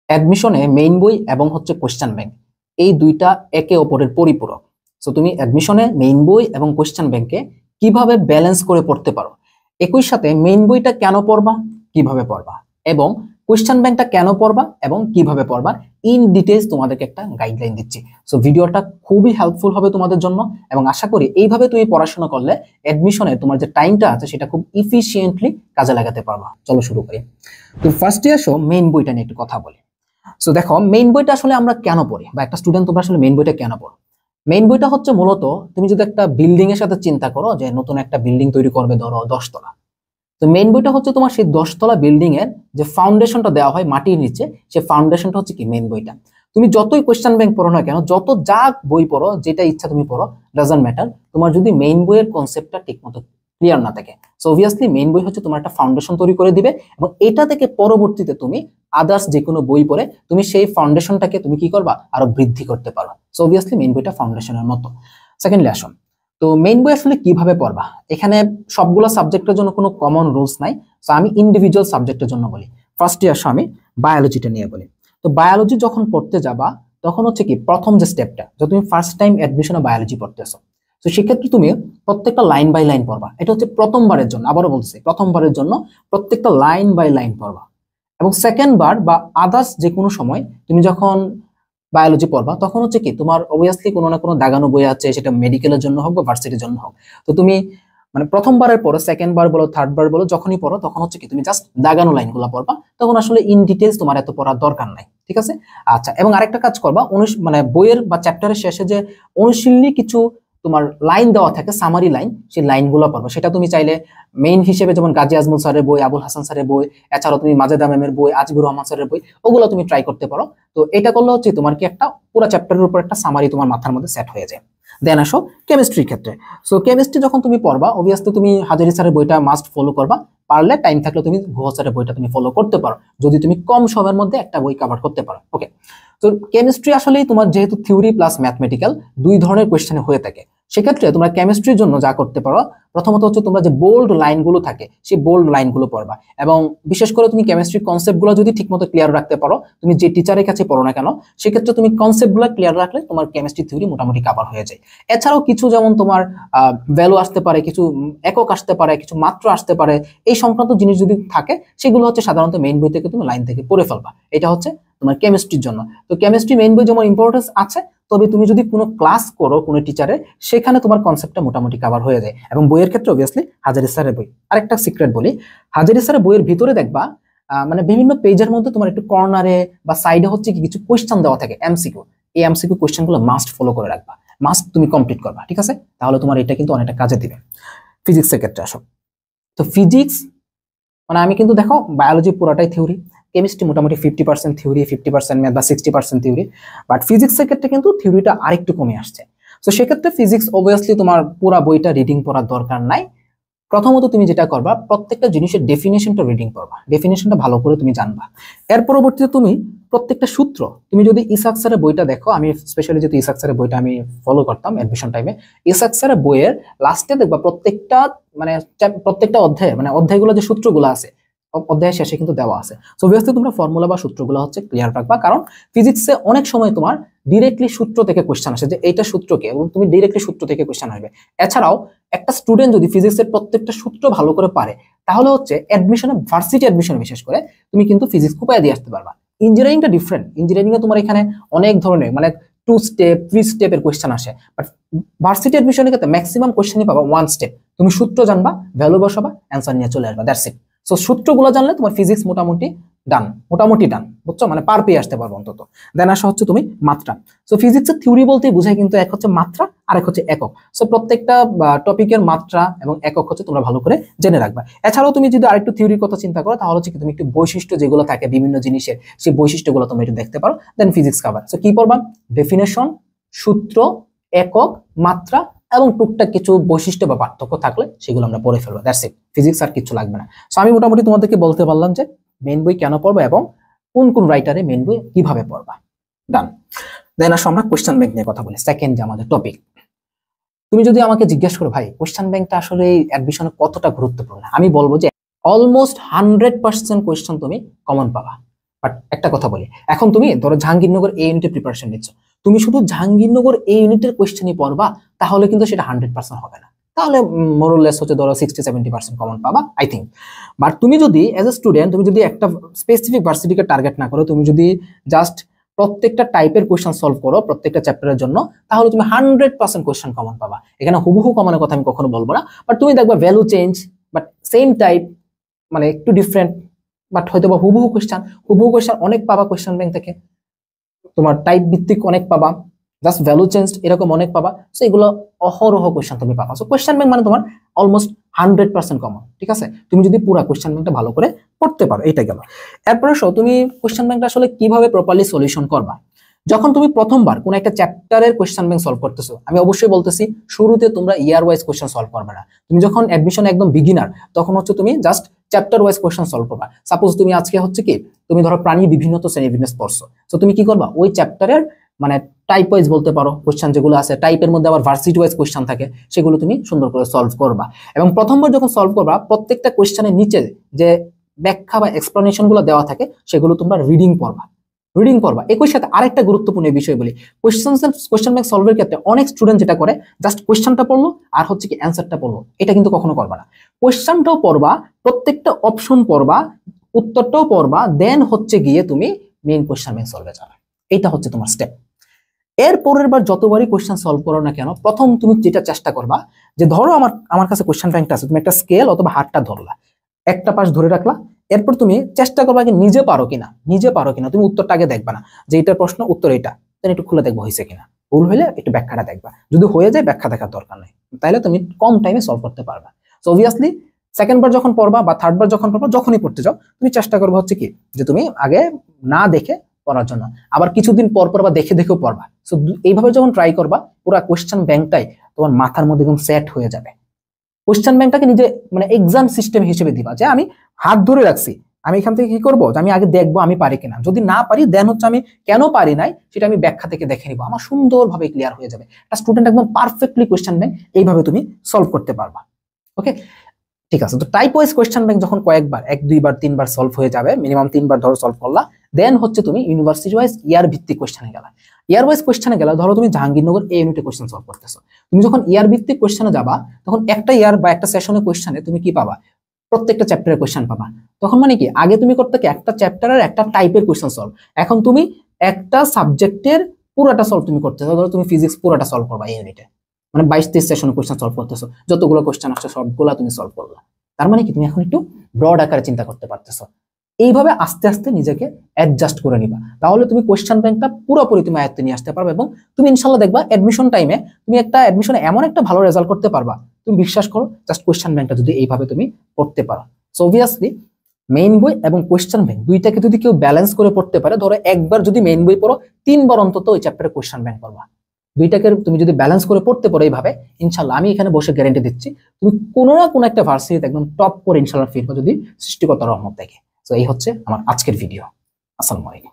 অ্যাডমিশনে main বই এবং হচ্ছে কোশ্চেন ব্যাংক এই দুইটা একে অপরের পরিপূরক। সো তুমি অ্যাডমিশনে মেইন বই এবং কোশ্চেন ব্যাংকে কিভাবে ব্যালেন্স করে পড়তে পারো, একই সাথে মেইন বইটা কেন পড়বা, কিভাবে পড়বা, এবং কোশ্চেন ব্যাংকটা কেন পড়বা এবং কিভাবে পড়বা, ইন ডিটেইলস তোমাদেরকে একটা গাইডলাইন দিচ্ছি। সো ভিডিওটা খুবই হেল্পফুল হবে তোমাদের জন্য এবং আশা করি এইভাবে তুমি পড়াশোনা করলে অ্যাডমিশনে তোমার যে টাইমটা আছে সেটা খুব ইফিশিয়েন্টলি কাজে লাগাতে পারবা। চলো শুরু করি। তো ফার্স্টে আসো মেইন বইটা নিয়ে একটু কথা বলি। সো দেখো মেইন বইটা আসলে আমরা কেন পড়ি, বা একটা স্টুডেন্ট তোমরা আসলে মেইন বইটা কেন পড়ো? মেইন বইটা হচ্ছে মূলত তুমি যদি একটা বিল্ডিং এর সাথে চিন্তা করো যে নতুন একটা বিল্ডিং তৈরি করবে, ধরো 10 তলা। তো মেইন বইটা হচ্ছে তোমার সেই 10 তলা বিল্ডিং এর যে ফাউন্ডেশনটা দেওয়া হয় মাটির নিচে, সেই ফাউন্ডেশনটা হচ্ছে কি মেইন বইটা। তুমি যতই কোশ্চেন ব্যাংক পড়ো না কেন, যত যা বই পড়ো, যেটা ইচ্ছা তুমি পড়ো, ডাজন্ট ম্যাটার, তোমার যদি মেইন বইয়ের কনসেপ্টটা ঠিকমতো ক্লিয়ার না থাকে, সো অবভিয়াসলি মেইন বই হচ্ছে তোমার একটা ফাউন্ডেশন তৈরি করে দিবে এবং এটা থেকে পরবর্তীতে তুমি আদার্স যে কোনো বই পড়ে তুমি সেই ফাউন্ডেশনটাকে তুমি কি করবা, আরো বৃদ্ধি করতে পারো। সো অবভিয়াসলি মেইন বইটা ফাউন্ডেশনের মতো। সেকেন্ডলি আসো, তো মেইন বই আসলে কিভাবে পড়বা। এখানে সবগুলো সাবজেক্টের জন্য কোনো কমন রুলস নাই, সো আমি ইন্ডিভিজুয়াল সাবজেক্টের জন্য বলি। ফার্স্টে আসো আমি বায়োলজিটা নিয়ে বলি। তো বায়োলজি যখন পড়তে যাবা তখন হচ্ছে কি প্রথম যে স্টেপটা, যখন তুমি ফার্স্ট টাইম অ্যাডমিশনে বায়োলজি পড়তেছো, তো সেক্ষেত্রে তুমি প্রত্যেকটা লাইন বাই লাইন পড়বা। এটা হচ্ছে প্রথমবারের জন্য, আবারও বলছি প্রথমবারের জন্য প্রত্যেকটা লাইন বাই লাইন পড়বা। এবং সেকেন্ড বার বা আদার্স যে কোনো সময় তুমি যখন বায়োলজি পড়বা তখন হচ্ছে কি তোমার অবভিয়াসলি কোনো না কোনো দাগানো বই আছে, সেটা মেডিকেলের জন্য হোক বা ভার্সিটির জন্য হোক। তো তুমি মানে প্রথমবারের পরে সেকেন্ড বার বলো, থার্ড বার বলো, যখনই পড়ো তখন হচ্ছে কি তুমি জাস্ট দাগানো লাইনগুলো পড়বা, তখন আসলে ইন ডিটেলস তোমার এত পড়ার দরকার নাই, ঠিক আছে? আচ্ছা, এবং আরেকটা কাজ করবা, মানে বইয়ের বা চ্যাপ্টারের শেষে যে অনুশীলনী কিছু তোমার লাইন দেওয়া থাকে, সামারি লাইন, সেই লাইনগুলো পড়বা। সেটা তুমি চাইলে মেইন হিসেবে যেমন গাজী আজমল স্যারের বই, আবুল হাসান স্যারের বই, এছাড়াও তুমি মাজেদা ম্যামের বই, আজিবুর রহমান স্যারের বই, ওগুলো তুমি ট্রাই করতে পারো। তো এটা করলে হচ্ছে তোমার কি একটা পুরো চ্যাপ্টারের উপর একটা সামারি তোমার মাথার মধ্যে সেট হয়ে যায়। দেন আসো কেমিস্ট্রির ক্ষেত্রে। সো কেমিস্ট্রি যখন তুমি পড়বা অবভিয়াসলি তুমি হাজারি স্যারের বইটা মাস্ট ফলো করবা, পারলে টাইম থাকলে তুমি গুহ স্যারের বইটা তুমি ফলো করতে পারো, যদি তুমি কম সময়ের মধ্যে একটা বই কভার করতে পারো। ওকে, তো কেমিস্ট্রি আসলেই তোমার যেহেতু থিওরি প্লাস ম্যাথমেটিক্যাল দুই ধরনের কোয়েশ্চেনে হয়ে থাকে, সেক্ষেত্রে তোমরা কেমিস্ট্রির জন্য যা করতে পারো, প্রথমত হচ্ছে তোমরা যে বোল্ড লাইনগুলো থাকে সেই বোল্ড লাইনগুলো পড়বা। এবং বিশেষ করে তুমি কেমিস্ট্রি কনসেপ্টগুলো যদি ঠিকমতো ক্লিয়ার রাখতে পারো, তুমি যে টিচারের কাছে পড়ো না কেন, সেক্ষেত্রে তুমি কনসেপ্টগুলো ক্লিয়ার রাখলে তোমার কেমিস্ট্রি থিওরি মোটামুটি কভার হয়ে যায়। এছাড়াও কিছু যেমন তোমার ভ্যালু আসতে পারে, কিছু একক আসতে পারে, কিছু মাত্রা আসতে পারে, এই সংক্রান্ত জিনিস যদি থাকে সেগুলো হচ্ছে সাধারণত মেইন বই থেকে তুমি লাইন থেকে পড়ে ফেলবা। এটা হচ্ছে তোমার কেমিস্ট্রির জন্য। তো কেমিস্ট্রি মেইন বই যেমন ইম্পর্টেন্স আছে, তবে তুমি যদি কোনো ক্লাস করো কোনো টিচারের, সেখানে তোমার কনসেপ্টটা মোটামুটি কভার হয়ে যায়। এবং বইয়ের ক্ষেত্রে অবভিয়াসলি হাজারি স্যারের বই। আরেকটা সিক্রেট বলি, হাজারি স্যারের বইয়ের ভিতরে দেখবা মানে বিভিন্ন পেজের মধ্যে তোমার একটু কর্নারে বা সাইডে হচ্ছে কি কিছু কোয়েশ্চেন দেওয়া থাকে, এমসিকিউ। এই এমসিকিউ কোয়েশ্চেনগুলো মাস্ট ফলো করে রাখবা, মাস্ট তুমি কমপ্লিট করবা, ঠিক আছে? তাহলে তোমার এটা কিন্তু অনেকটা কাজে দিবে। ফিজিক্সের ক্ষেত্রে আসো। তো ফিজিক্স মানে আমি কিন্তু দেখো বায়োলজি পুরোটাই থিওরি, কেমিস্ট্রি মোটামুটি 50% থিওরি, 50% ম্যাথ বা 60% থিওরি, বাট ফিজিক্সের ক্ষেত্রে কিন্তু থিওরিটা আরেকটু কমে আসছে। তো সেক্ষেত্রে ফিজিক্স অবভিয়াসলি তোমার পুরো বইটা রিডিং পড়ার দরকার নাই। প্রথমত তুমি যেটা করবা, প্রত্যেকটা জিনিসের ডেফিনেশনটা রিডিং করবা, ডেফিনেশনটা ভালো করে তুমি জানবা। এর পরবর্তীতে তুমি প্রত্যেকটা সূত্র, তুমি যদি ইসাক স্যারের বইটা দেখো, আমি স্পেশালি যেহেতু ইসাক স্যারের বইটা আমি ফলো করতাম অ্যাডমিশন টাইমে, ইসাক স্যারের বইয়ের লাস্টে দেখবা প্রত্যেকটা মানে প্রত্যেকটা অধ্যায় মানে অধ্যায়গুলো যে সূত্রগুলো আছে অধ্যায়ের শেষে কিন্তু দেওয়া আছে। সো অবভিয়াসলি তোমরা ফর্মুলা বা সূত্রগুলো হচ্ছে ক্লিয়ার রাখবা, কারণ ফিজিক্সে অনেক সময় তোমার ডিরেক্টলি সূত্র থেকে কোশ্চেন আসে যে এইটা সূত্রকে, এবং তুমি ডিরেক্টলি সূত্র থেকে কোশ্চেন আসবে। এছাড়াও একটা স্টুডেন্ট যদি ফিজিক্সের প্রত্যেকটা সূত্র ভালো করে পারে, তাহলে হচ্ছে অ্যাডমিশনে, ভার্সিটি অ্যাডমিশনে বিশেষ করে তুমি কিন্তু ফিজিক্স কুপায় দিয়ে আসতে পারবা। ইঞ্জিনিয়ারিংটা ডিফারেন্ট, ইঞ্জিনিয়ারিংয়ে তোমার এখানে অনেক ধরনের মানে 2 স্টেপ 3 স্টেপের কোশ্চেন আসে, বাট ভার্সিটি অ্যাডমিশনের ক্ষেত্রে ম্যাক্সিমাম কোশ্চেনই পাবা 1 স্টেপ। তুমি সূত্র জানবা, ভ্যালু বসাবা, অ্যান্সার নিয়ে চলে আসবা, দ্যাটস ইট। সো সূত্রগুলো জানলে তোমার ফিজিক্স মোটামুটি ডান, মোটামুটি ডান, বুঝছো? মানে পার পেয়ে আসতে পারবো অন্তত। দেন আসা হচ্ছে তুমি মাত্রা। সো ফিজিক্সের থিওরি বলতেই বোঝায় কিন্তু এক হচ্ছে মাত্রা, আরেক হচ্ছে একক। সো প্রত্যেকটা টপিকের মাত্রা এবং একক হচ্ছে তোমরা ভালো করে জেনে রাখবা। এছাড়াও তুমি যদি আরেকটু থিওরির কথা চিন্তা করো, তাহলে হচ্ছে কি তুমি একটু বৈশিষ্ট্য যেগুলো থাকে বিভিন্ন জিনিসের, সেই বৈশিষ্ট্যগুলো তোমরা একটু দেখতে পারো, দেন ফিজিক্স কভার। সো কি পড়বা? ডেফিনেশন, সূত্র, একক, মাত্রা এবং টুকটাক কিছু বৈশিষ্ট্য বা পার্থক্য থাকলে সেগুলো আমরা পড়ে ফেলবো, দ্যাটস ইট। ফিজিক্স আর কিছু লাগবে না। সো আমি মোটামুটি তোমাদেরকে বলতে পারলাম যে মেইন বই কেন পড়বা এবং কোন কোন রাইটারে মেইন বই কিভাবে পড়বা, ডান। দেন আসো আমরা কোশ্চেন ব্যাংক নিয়ে কথা বলি, সেকেন্ড যে আমাদের টপিক। তুমি যদি আমাকে জিজ্ঞেস করো ভাই কোশ্চেন ব্যাংকটা আসলে অ্যাডমিশনে কতটা গুরুত্বপূর্ণ, আমি বলবো যে অলমোস্ট 100% কোশ্চেন তুমি কমন পাবা। বাট একটা কথা বলি, এখন তুমি ধরো জাহাঙ্গীরনগর এই ইউনিটের প্রিপারেশন নিচ্ছ, তুমি শুধু জাহাঙ্গীরনগর এই ইউনিটের কোয়েশ্চেনই পড়বা, তাহলে কিন্তু সেটা 100% হবে না। তাহলে মোরলেস হচ্ছে ধরো 60-70% কমন পাবা আই থিঙ্ক। বাট তুমি যদি এজ এ স্টুডেন্ট তুমি যদি একটা স্পেসিফিক ভার্সিটিকে টার্গেট না করো, তুমি যদি জাস্ট প্রত্যেকটা টাইপের কোয়েশ্চেন সলভ করো প্রত্যেকটা চ্যাপ্টারের জন্য, তাহলে তুমি 100% কোয়েশ্চেন কমন পাবা। এখানে হুবহু কমনের কথা আমি কখনো বলবো না, বাট তুমি দেখবা value change but same type, মানে একটু ডিফারেন্ট, বাট হয়তো বা হুবহু কোয়েশ্চেন অনেক পাবা কোয়েশ্চেন ব্যাংক থেকে, তোমার টাইপ ভিত্তিক অনেক পাবা, জাস্ট ভ্যালু চেঞ্জ এরকম অনেক পাবা। সো এগুলো অহরহ কোয়েশ্চেন তুমি পাবা। সো কোয়েশ্চেন ব্যাংক মানে তোমার অলমোস্ট 100% কমন, ঠিক আছে, তুমি যদি পুরো কোয়েশ্চেন ব্যাংকটা ভালো করে পড়তে পারো। এইটা গেল। এরপরে তুমি কোয়েশ্চেন ব্যাংকটা আসলে কিভাবে প্রপারলি সলিউশন করবা। যখন তুমি প্রথমবার কোন একটা চ্যাপ্টারের কোয়েশ্চেন ব্যাংক সলভ করতেছো, আমি অবশ্যই বলতেছি শুরুতে তোমরা ইয়ার ওয়াইজ কোয়েশ্চেন সলভ করবে না। তুমি যখন অ্যাডমিশন একদম বিগিনার, তখন হচ্ছে তুমি just chapter wise question solve করবা। সাপোজ তুমি আজকে হচ্ছে কি, তুমি ধরো প্রাণী বিভিন্নতা শ্রেণীবিন্যাস পড়ছো, তো তুমি কি করবা, ওই চ্যাপ্টারের মানে টাইপ ওয়াইজ বলতে পারো কোয়েশ্চেন যেগুলো আছে, টাইপের মধ্যে আবার ভার্সিটি ওয়াইজ কোয়েশ্চেন থাকে, সেগুলো তুমি সুন্দর করে সলভ করবা। এবং প্রথমবার যখন সলভ করবা, প্রত্যেকটা কোয়েশ্চেনের নিচে যে ব্যাখ্যা বা এক্সপ্লেনেশন গুলো দেওয়া থাকে, সেগুলো তোমরা রিডিং পড়বা। একই সাথে আরেকটা গুরুত্বপূর্ণ বিষয় বলি, কোয়েশ্চেন ব্যাংক সলভের ক্ষেত্রে অনেক স্টুডেন্ট যেটা করে, জাস্ট কোয়েশ্চেনটা পড়লো আর হচ্ছে কি অ্যান্সারটা পড়লো, এটা কিন্তু কখনো করবা না। কোয়েশ্চেনটাও পড়বা, প্রত্যেকটা অপশন পড়বা, উত্তরটাও পড়বা, দেন হচ্ছে গিয়ে তুমি মেইন কোয়েশ্চেন ব্যাংক সলভে যাবে। এটা হচ্ছে তোমার স্টেপ। এর পরের বার যতবারই কোয়েশ্চেন সলভ করো না কেন, প্রথম তুমি যেটা চেষ্টা করবা, যে ধরো আমার কাছে কোয়েশ্চেন ব্যাংকটা আছে, তুমি একটা স্কেল অথবা হাতটা ধরলা, একটা পাশ ধরে রাখলা, এরপর তুমি চেষ্টা করবা যে নিজে পারো কিনা, তুমি উত্তরটা আগে দেখবা না, যে এটার প্রশ্ন উত্তর এটা, তাহলে একটু খুলে দেখবো হয়েছে কিনা, ভুল হইলে একটু ব্যাখ্যাটা দেখবা, যদি হয়ে যায় ব্যাখ্যা দেখার দরকার নেই, তাহলে তুমি কম টাইমে সলভ করতে পারবা। সো অবভিয়াসলি সেকেন্ড বার যখন পড়বা বা থার্ড বার যখন পড়বা, যখনই পড়তে যাও, তুমি চেষ্টা করবা হচ্ছে কি, যে তুমি আগে না দেখে পড়ার জন্য, আবার কিছুদিন পর পর বা দেখে দেখেও পড়বা। সো এইভাবে যখন ট্রাই করবা, পুরো কোয়েশ্চেন ব্যাংকটাই তোমার মাথার মধ্যে একদম সেট হয়ে যাবে। কোয়েশ্চেন ব্যাংকটাকে নিজে মানে এক্সাম সিস্টেম হিসেবে দিবা, যে আমি হাত ধরে রাখছি, আমি এখান থেকে কি করবো, যে আমি আগে দেখবো আমি পারি কিনা, যদি না পারি দেন হচ্ছে আমি কেন পারি নাই সেটা আমি ব্যাখ্যা থেকে দেখে নিবো, আমার সুন্দরভাবে ক্লিয়ার হয়ে যাবে। একটা স্টুডেন্ট একদম পারফেক্টলি কোয়েশ্চেন ব্যাংক এইভাবে তুমি সলভ করতে পারবা। ওকে, ঠিক আছে। তো টাইপ ওয়াইজ কোয়েশ্চেন ব্যাংক যখন কয়েকবার 1-2বার 3বার সলভ হয়ে যাবে, মিনিমাম 3বার ধরো সলভ করলা, দেন হচ্ছে তুমি ইউনিভার্সিটি ওয়াইজ ইয়ার ভিত্তিক কোয়েশ্চেনে গেলা। ইয়ার ওয়াইজ কোয়েশ্চেনে গেলা, ধরো তুমি জাহাঙ্গীরনগর এই ইউনিটে কোয়েশ্চেন সলভ করতেছো, তুমি যখন ইয়ার ভিত্তিক কোয়েশ্চেনে যাবা, তখন একটা ইয়ার বা একটা সেশনের কোয়েশ্চেনে তুমি কি পাবা, প্রত্যেকটা চ্যাপ্টারের কোয়েশ্চেন পাবা। তখন মানে কি, আগে তুমি করতে কি একটা চ্যাপ্টারের একটা টাইপের কোয়েশ্চেন সলভ, এখন তুমি একটা সাবজেক্টের পুরোটা সলভ তুমি করতেছো। ধরো তুমি ফিজিক্স পুরোটা সলভ করবা এই ইউনিটে, মানে 22-23 সেশনের কোয়েশ্চেন সলভ করতেছো, যতগুলো কোয়েশ্চেন আসছে সবগুলো তুমি সলভ করলা। তার মানে কি, তুমি এখন একটু ব্রড আকারে চিন্তা করতে পারতেছো। এইভাবে আস্তে আস্তে নিজেকে অ্যাডজাস্ট করে নিবা, তাহলে তুমি কোয়েশ্চেন ব্যাংকটা পুরোপুরি তুমি আয়ত্তে নিয়ে আসতে পারবে, এবং তুমি ইনশাল্লাহ দেখবা অ্যাডমিশন টাইমে তুমি একটা অ্যাডমিশনে এমন একটা ভালো রেজাল্ট করতে পারবা। তুমি বিশ্বাস করো, জাস্ট কোয়েশ্চেন ব্যাংকটা যদি এইভাবে তুমি পড়তে পারো। সো অবভিয়াসলি মেইন বই এবং কোয়েশ্চেন ব্যাংক দুইটাকে যদি কেউ ব্যালেন্স করে পড়তে পারে, ধরো একবার যদি মেইন বই পড়ো, 3বার অন্তত ওই চ্যাপ্টারে কোয়েশ্চেন ব্যাংক করবা। দুইটাকে তুমি যদি ব্যালেন্স করে পড়তে পারো এইভাবে, ইনশাল্লাহ আমি এখানে বসে গ্যারান্টি দিচ্ছি, তুমি কোনো না কোনো একটা ভার্সিটিতে একদম টপ করে ইনশাল্লাহ ফিরবা, যদি সৃষ্টিকর্তার রহমত দেখে। তো এই হচ্ছে আমার আজকের ভিডিও। আসসালামু আলাইকুম।